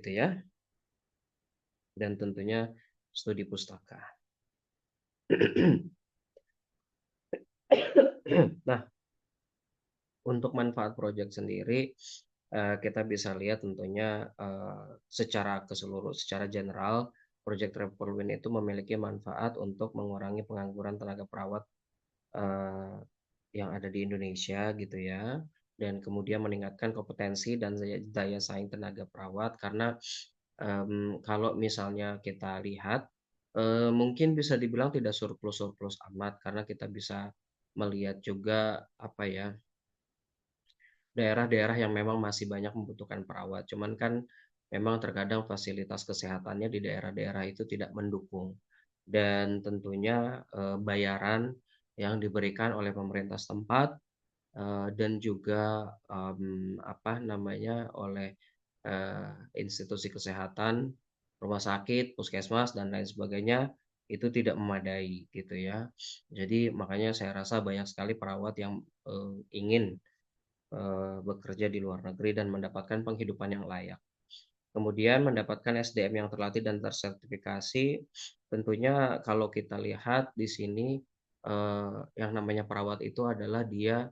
gitu ya, dan tentunya studi pustaka. Nah, untuk manfaat project sendiri, kita bisa lihat tentunya, secara general, Project Triple Win itu memiliki manfaat untuk mengurangi pengangguran tenaga perawat, eee, yang ada di Indonesia gitu ya, dan kemudian meningkatkan kompetensi dan daya daya saing tenaga perawat karena, kalau misalnya kita lihat, mungkin bisa dibilang tidak surplus-surplus amat karena kita bisa melihat juga, apa ya, daerah-daerah yang memang masih banyak membutuhkan perawat, cuman kan memang terkadang fasilitas kesehatannya di daerah-daerah itu tidak mendukung. Dan tentunya, bayaran yang diberikan oleh pemerintah setempat, dan juga, apa namanya, oleh, institusi kesehatan, rumah sakit, puskesmas, dan lain sebagainya, itu tidak memadai gitu ya. Jadi makanya saya rasa banyak sekali perawat yang, ingin bekerja di luar negeri dan mendapatkan penghidupan yang layak. Kemudian mendapatkan SDM yang terlatih dan tersertifikasi, tentunya kalau kita lihat di sini, yang namanya perawat itu adalah dia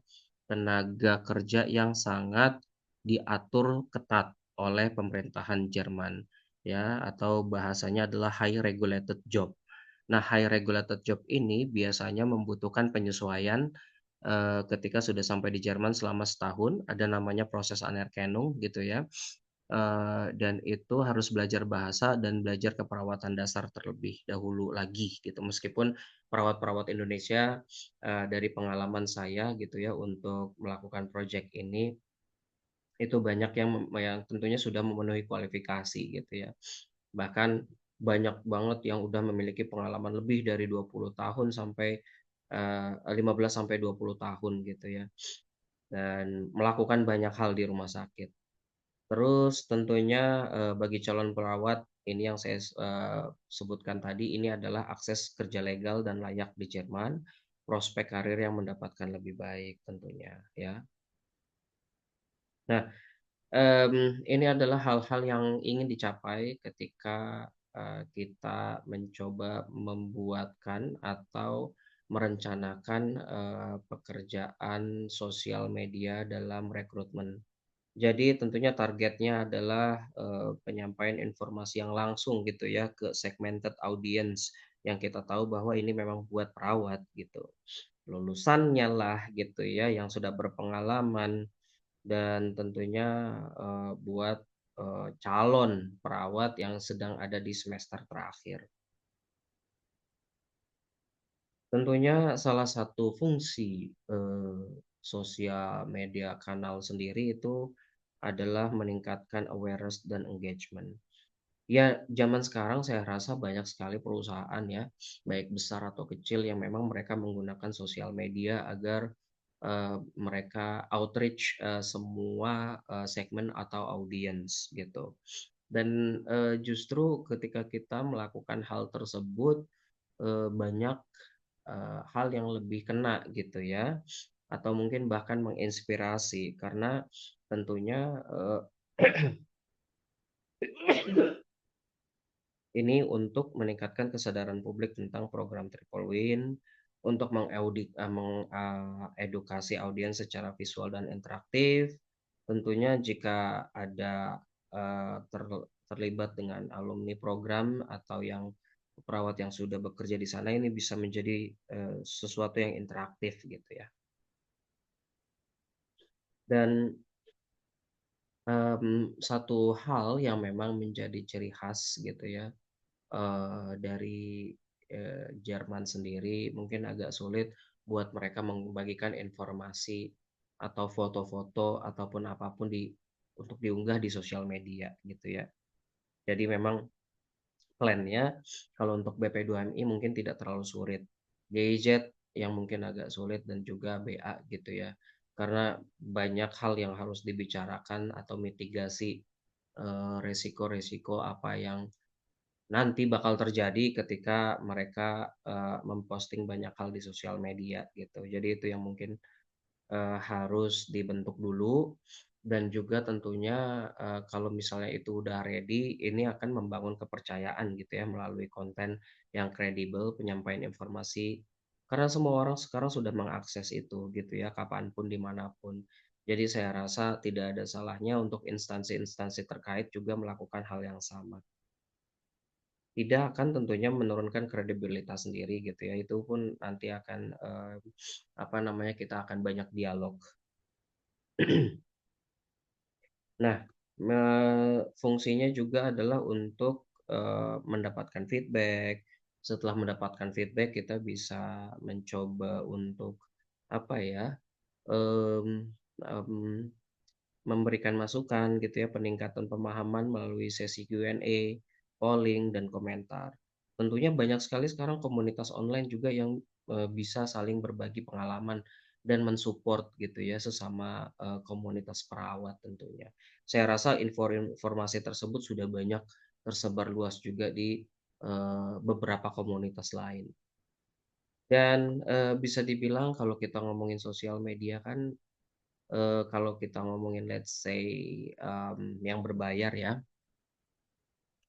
tenaga kerja yang sangat diatur ketat oleh pemerintahan Jerman, ya, atau bahasanya adalah high regulated job. Nah, high regulated job ini biasanya membutuhkan penyesuaian, ketika sudah sampai di Jerman selama setahun, ada namanya proses Anerkennung gitu ya, dan itu harus belajar bahasa dan belajar keperawatan dasar terlebih dahulu lagi gitu. Meskipun perawat-perawat Indonesia, dari pengalaman saya gitu ya untuk melakukan project ini, itu banyak yang tentunya sudah memenuhi kualifikasi gitu ya. Bahkan banyak banget yang udah memiliki pengalaman lebih dari 20 tahun sampai, 15 sampai 20 tahun gitu ya, dan melakukan banyak hal di rumah sakit. Terus tentunya, bagi calon perawat ini yang saya sebutkan tadi, ini adalah akses kerja legal dan layak di Jerman, prospek karir yang mendapatkan lebih baik tentunya ya. Nah, ini adalah hal-hal yang ingin dicapai ketika, kita mencoba membuatkan atau merencanakan, pekerjaan sosial media dalam rekrutmen. Jadi tentunya targetnya adalah, penyampaian informasi yang langsung gitu ya ke segmented audience yang kita tahu bahwa ini memang buat perawat gitu. Lulusannya lah gitu ya yang sudah berpengalaman dan tentunya, buat, calon perawat yang sedang ada di semester terakhir. Tentunya salah satu fungsi, sosial media kanal sendiri itu adalah meningkatkan awareness dan engagement. Ya, zaman sekarang saya rasa banyak sekali perusahaan ya, baik besar atau kecil yang memang mereka menggunakan sosial media agar, mereka outreach, semua, segmen atau audiens gitu. Dan, justru ketika kita melakukan hal tersebut, banyak, hal yang lebih kena gitu ya, atau mungkin bahkan menginspirasi karena tentunya, ini untuk meningkatkan kesadaran publik tentang program Triple Win, untuk audiens secara visual dan interaktif. Tentunya jika ada, terlibat dengan alumni program atau yang perawat yang sudah bekerja di sana ini bisa menjadi, sesuatu yang interaktif gitu ya. Dan, satu hal yang memang menjadi ciri khas gitu ya, dari, Jerman sendiri mungkin agak sulit buat mereka membagikan informasi atau foto-foto ataupun apapun untuk diunggah di sosial media gitu ya. Jadi memang plan-nya kalau untuk BP2MI mungkin tidak terlalu sulit. GIZ yang mungkin agak sulit dan juga BA gitu ya. Karena banyak hal yang harus dibicarakan atau mitigasi, resiko-resiko apa yang nanti bakal terjadi ketika mereka, memposting banyak hal di sosial media gitu. Jadi itu yang mungkin, harus dibentuk dulu dan juga tentunya, kalau misalnya itu udah ready, ini akan membangun kepercayaan gitu ya melalui konten yang kredibel, penyampaian informasi. Karena semua orang sekarang sudah mengakses itu gitu ya, kapanpun dimanapun. Jadi saya rasa tidak ada salahnya untuk instansi-instansi terkait juga melakukan hal yang sama. Tidak akan tentunya menurunkan kredibilitas sendiri gitu ya, itu pun nanti akan, apa namanya, kita akan banyak dialog. Nah, fungsinya juga adalah untuk, mendapatkan feedback. Setelah mendapatkan feedback kita bisa mencoba untuk, apa ya, mmm mmm memberikan masukan gitu ya, peningkatan pemahaman melalui sesi Q&A, polling, dan komentar. Tentunya banyak sekali sekarang komunitas online juga yang, bisa saling berbagi pengalaman dan mensupport gitu ya sesama, komunitas perawat tentunya. Saya rasa informasi tersebut sudah banyak tersebar luas juga di, beberapa komunitas lain. Dan, bisa dibilang kalau kita ngomongin sosial media kan, kalau kita ngomongin let's say, yang berbayar ya,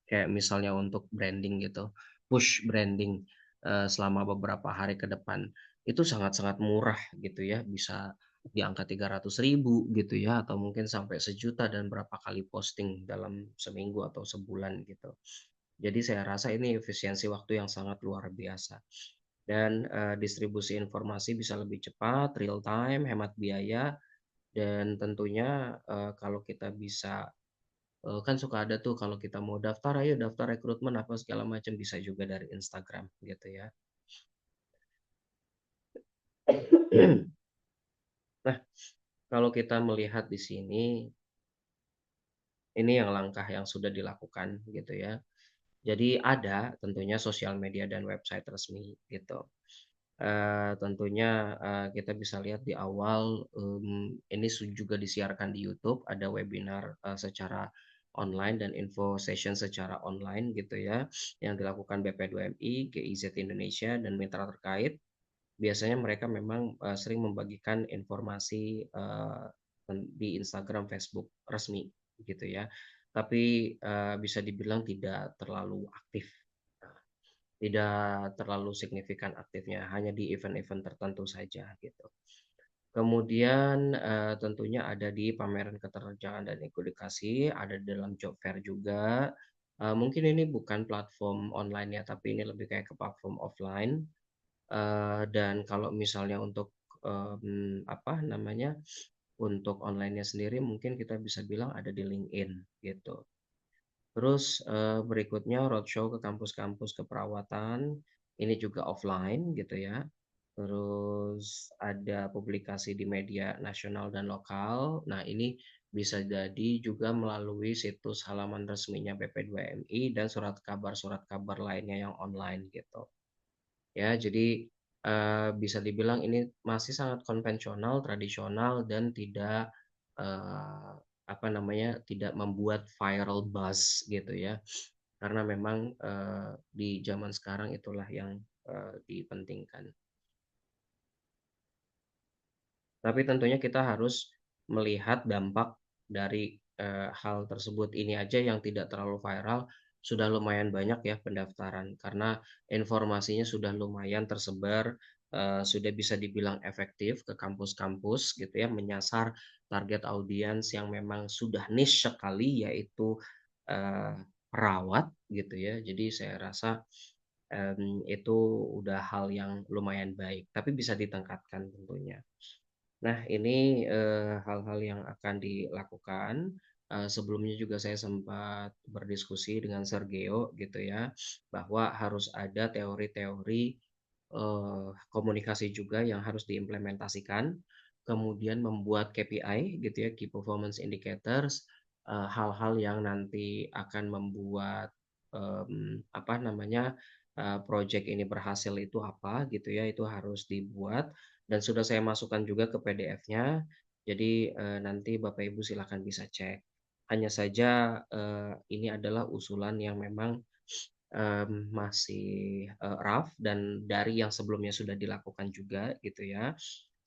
kayak misalnya untuk branding gitu, push branding, selama beberapa hari ke depan, itu sangat-sangat murah gitu ya, bisa di angka 300.000 gitu ya, atau mungkin sampai 1 juta dan berapa kali posting dalam seminggu atau sebulan gitu. Jadi saya rasa ini efisiensi waktu yang sangat luar biasa dan, distribusi informasi bisa lebih cepat, real time, hemat biaya, dan tentunya, kalau kita bisa, kan suka ada tuh kalau kita mau daftar, "Ayo daftar rekrutmen," apa segala macam, bisa juga dari Instagram gitu ya. Nah, kalau kita melihat di sini, ini yang langkah yang sudah dilakukan gitu ya. Jadi ada tentunya sosial media dan website resmi gitu. Tentunya, kita bisa lihat di awal, ini juga disiarkan di YouTube, ada webinar, secara online dan info session secara online gitu ya, yang dilakukan BP2MI, GIZ Indonesia, dan mitra terkait. Biasanya mereka memang, sering membagikan informasi, di Instagram, Facebook resmi gitu ya. Tapi, bisa dibilang tidak terlalu aktif. Tidak terlalu signifikan aktifnya, hanya di event-event tertentu saja gitu. Kemudian, tentunya ada di pameran keterampilan dan edukasi, ada di dalam job fair juga. Mungkin ini bukan platform online ya, tapi ini lebih kayak ke platform offline. Dan kalau misalnya untuk, apa namanya, untuk online-nya sendiri mungkin kita bisa bilang ada di LinkedIn gitu. Terus, berikutnya roadshow ke kampus-kampus keperawatan, ini juga offline gitu ya. Terus ada publikasi di media nasional dan lokal. Nah, ini bisa jadi juga melalui situs halaman resminya BP2MI dan surat kabar lainnya yang online gitu. Ya, jadi, bisa dibilang ini masih sangat konvensional, tradisional, dan tidak, eee, apa namanya, tidak membuat viral buzz gitu ya. Karena memang, di zaman sekarang itulah yang, dipentingkan. Tapi tentunya kita harus melihat dampak dari, hal tersebut. Ini aja yang tidak terlalu viral, sudah lumayan banyak ya pendaftaran, karena informasinya sudah lumayan tersebar, sudah bisa dibilang efektif ke kampus-kampus gitu ya, menyasar target audiens yang memang sudah niche sekali, yaitu, perawat gitu ya. Jadi saya rasa, itu udah hal yang lumayan baik, tapi bisa ditingkatkan tentunya. Nah, ini, hal-hal yang akan dilakukan, sebelumnya juga saya sempat berdiskusi dengan Sergio gitu ya, bahwa harus ada teori-teori, komunikasi juga yang harus diimplementasikan, kemudian membuat KPI gitu ya, Key Performance Indicators, hal-hal yang nanti akan membuat, apa namanya, project ini berhasil itu apa gitu ya, itu harus dibuat dan sudah saya masukkan juga ke PDF-nya. Jadi, nanti Bapak Ibu silakan bisa cek. Hanya saja, ini adalah usulan yang memang, masih, rough dan dari yang sebelumnya sudah dilakukan juga gitu ya,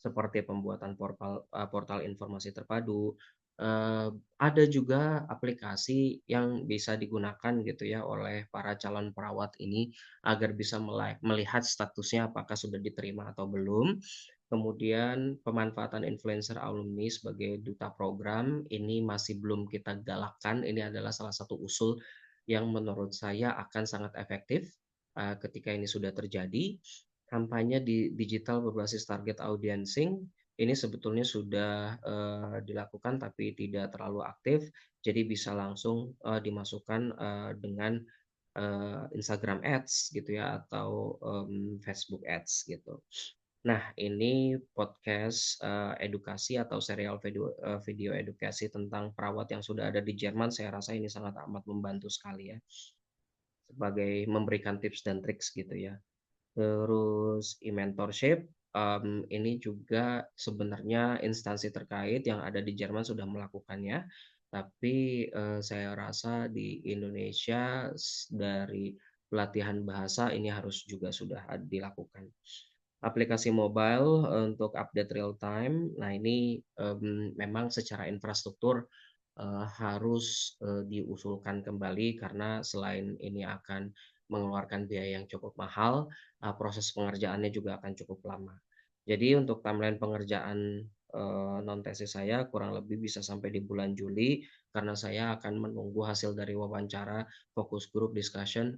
seperti pembuatan portal informasi terpadu, Eee, ada juga aplikasi yang bisa digunakan gitu ya oleh para calon perawat ini agar bisa melihat statusnya apakah sudah diterima atau belum. Kemudian pemanfaatan influencer alumni sebagai duta program ini masih belum kita galakkan, ini adalah salah satu usul yang menurut saya akan sangat efektif, ketika ini sudah terjadi. Kampanye di digital berbasis target audiensing ini sebetulnya sudah, dilakukan tapi tidak terlalu aktif, jadi bisa langsung, dimasukkan, dengan, Instagram Ads gitu ya atau, Facebook Ads gitu. Nah, ini podcast, edukasi atau serial video edukasi tentang perawat yang sudah ada di Jerman, saya rasa ini sangat amat membantu sekali ya, sebagai memberikan tips dan triks gitu ya. Terus e-mentorship, ini juga sebenarnya instansi terkait yang ada di Jerman sudah melakukannya, tapi, saya rasa di Indonesia dari pelatihan bahasa ini harus juga sudah dilakukan. Aplikasi mobile, untuk update real time, nah ini, memang secara infrastruktur, harus, diusulkan kembali karena selain ini akan mengeluarkan biaya yang cukup mahal, proses pengerjaannya juga akan cukup lama. Jadi untuk timeline pengerjaan, non tesis saya kurang lebih bisa sampai di bulan Juli, karena saya akan menunggu hasil dari wawancara, focus group discussion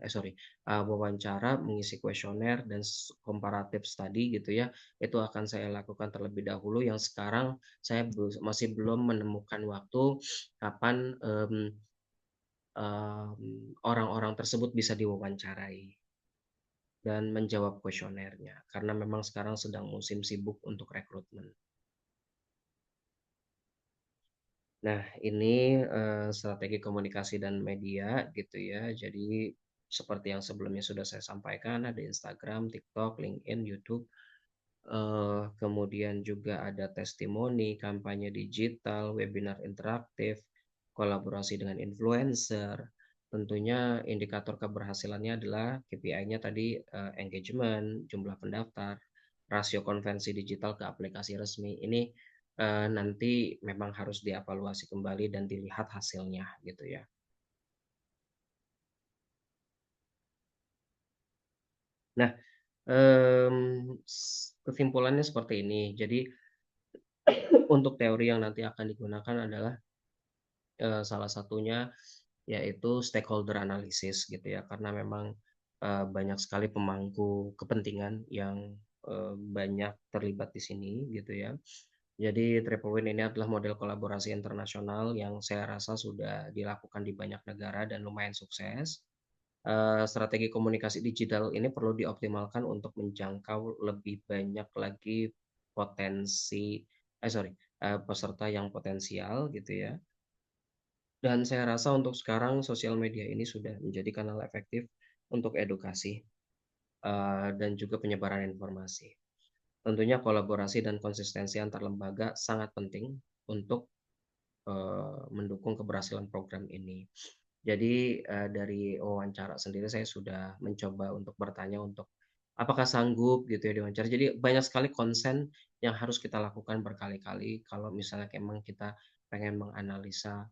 wawancara, mengisi kuesioner dan comparative study gitu ya, itu akan saya lakukan terlebih dahulu yang sekarang saya masih belum menemukan waktu kapan, orang-orang tersebut bisa diwawancarai dan menjawab kuesionernya, karena memang sekarang sedang musim sibuk untuk rekrutmen. Nah, ini, strategi komunikasi dan media gitu ya. Jadi seperti yang sebelumnya sudah saya sampaikan ada Instagram, TikTok, LinkedIn, YouTube, kemudian juga ada testimoni, kampanye digital, webinar interaktif, kolaborasi dengan influencer. Tentunya indikator keberhasilannya adalah KPI-nya tadi, engagement, jumlah pendaftar, rasio konvensi digital ke aplikasi resmi. Ini, nanti memang harus dievaluasi kembali dan dilihat hasilnya gitu ya. Nah, kesimpulannya seperti ini. Jadi untuk teori yang nanti akan digunakan adalah salah satunya yaitu stakeholder analysis gitu ya, karena memang, banyak sekali pemangku kepentingan yang, banyak terlibat di sini gitu ya. Jadi Triple Win ini adalah model kolaborasi internasional yang saya rasa sudah dilakukan di banyak negara dan lumayan sukses. Strategi komunikasi digital ini perlu dioptimalkan untuk menjangkau lebih banyak lagi potensi peserta yang potensial gitu ya. Dan saya rasa untuk sekarang sosial media ini sudah menjadi kanal efektif untuk edukasi, dan juga penyebaran informasi. Tentunya kolaborasi dan konsistensi antar lembaga sangat penting untuk, mendukung keberhasilan program ini. Jadi, dari wawancara sendiri saya sudah mencoba untuk bertanya untuk apakah sanggup gitu ya diwawancara. Jadi banyak sekali konsen yang harus kita lakukan berkali-kali kalau misalnya memang kita pengen menganalisa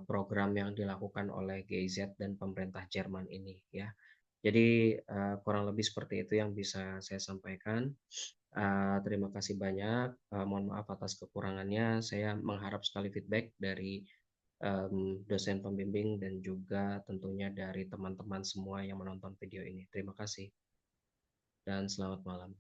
program yang dilakukan oleh GIZ dan pemerintah Jerman ini ya. Jadi, kurang lebih seperti itu yang bisa saya sampaikan. Terima kasih banyak, mohon maaf atas kekurangannya. Saya mengharap sekali feedback dari, dosen pembimbing dan juga tentunya dari teman-teman semua yang menonton video ini. Terima kasih dan selamat malam.